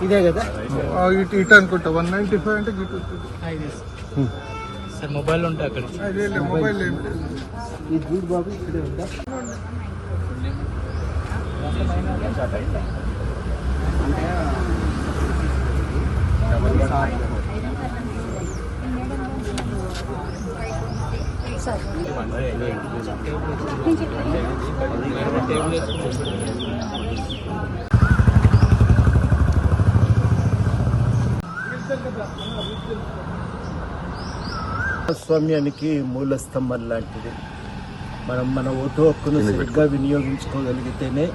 ఇదే కదా ఇటు అనుకుంటా 195 అంటే గిట్ సార్ మొబైల్ ఉంటే అక్కడ మొబైల్ ఈ జూడ్ బాబు ఇక్కడే ఉందా ప్రజాస్వామ్యానికి మూల స్తంభం లాంటిది. మన ఓటు హక్కును సరిగ్గా వినియోగించుకోగలిగితేనే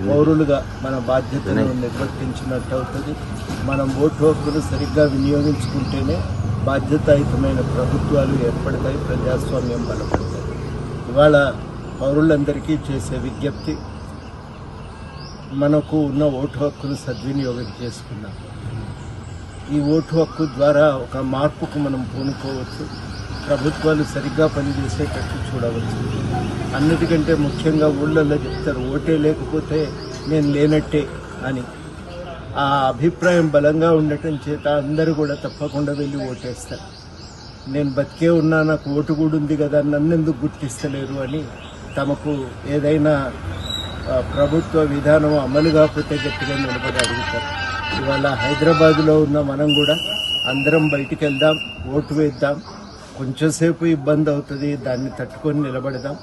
పౌరులుగా మన బాధ్యతను నిర్వర్తించినట్టు అవుతుంది. మనం ఓటు హక్కును సరిగ్గా వినియోగించుకుంటేనే బాధ్యతాయుతమైన ప్రభుత్వాలు ఏర్పడతాయి, ప్రజాస్వామ్యం బలపడతాయి. ఇవాళ పౌరులందరికీ చేసే విజ్ఞప్తి, మనకు ఉన్న ఓటు హక్కును సద్వినియోగం చేసుకున్నాం. ఈ ఓటు హక్కు ద్వారా ఒక మార్పుకు మనం పూనుకోవచ్చు, ప్రభుత్వాలు సరిగ్గా పనిచేసేటట్టు చూడవచ్చు. అన్నిటికంటే ముఖ్యంగా ఊళ్ళల్లో చెప్తారు, ఓటే లేకపోతే నేను లేనట్టే అని. ఆ అభిప్రాయం బలంగా ఉండటం చేత అందరూ కూడా తప్పకుండా వెళ్ళి ఓటేస్తారు. నేను బతికే ఉన్నా, నాకు ఓటు కూడా ఉంది కదా, నన్నెందుకు గుర్తిస్తలేరు అని తమకు ఏదైనా ప్రభుత్వ విధానం అమలు కాకపోతే గట్టిగా నిలబడి అడుగుతారు. ఇవాళ హైదరాబాదులో ఉన్న మనం కూడా అందరం బయటికి వెళ్దాం, ఓటు వేద్దాం. కొంచెంసేపు ఇబ్బంది అవుతుంది, దాన్ని తట్టుకొని నిలబడదాం.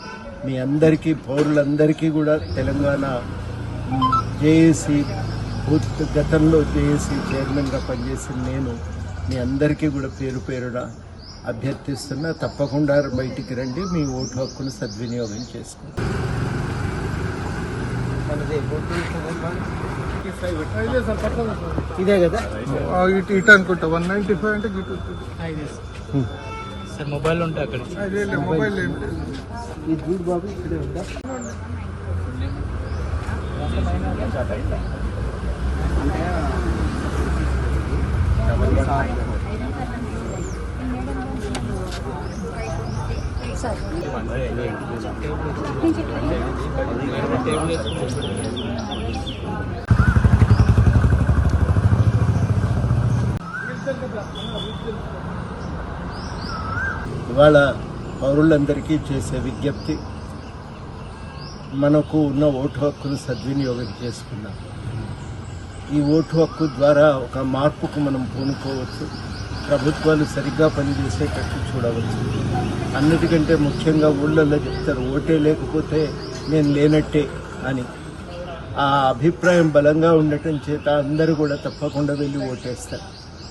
మీ అందరికీ, పౌరులందరికీ కూడా తెలంగాణ జేఏసీ గతంలో జేఏసీ చైర్మన్గా పనిచేసిన నేను మీ అందరికీ కూడా పేరు పేరున అభ్యర్థిస్తున్నా. తప్పకుండా బయటికి రండి, మీ ఓటు హక్కును సద్వినియోగం చేసుకోండి. ఇదే కదా ఇటు అనుకుంటా 195 అంటే గిట్ సార్ మొబైల్ ఉంటే అక్కడ మొబైల్ ఈ జూడ్ బాబు ఇక్కడే ఉందా ఇవాళ పౌరులందరికీ చేసే విజ్ఞప్తి, మనకు ఉన్న ఓటు హక్కును సద్వినియోగం చేసుకున్నాం. ఈ ఓటు హక్కు ద్వారా ఒక మార్పుకు మనం పూనుకోవచ్చు, ప్రభుత్వాలు సరిగ్గా పనిచేసేటట్టు చూడవచ్చు. అన్నిటికంటే ముఖ్యంగా ఊళ్ళల్లో చెప్తారు, ఓటే లేకపోతే నేను లేనట్టే అని. ఆ అభిప్రాయం బలంగా ఉండటం చేత అందరూ కూడా తప్పకుండా వెళ్ళి ఓటేస్తారు.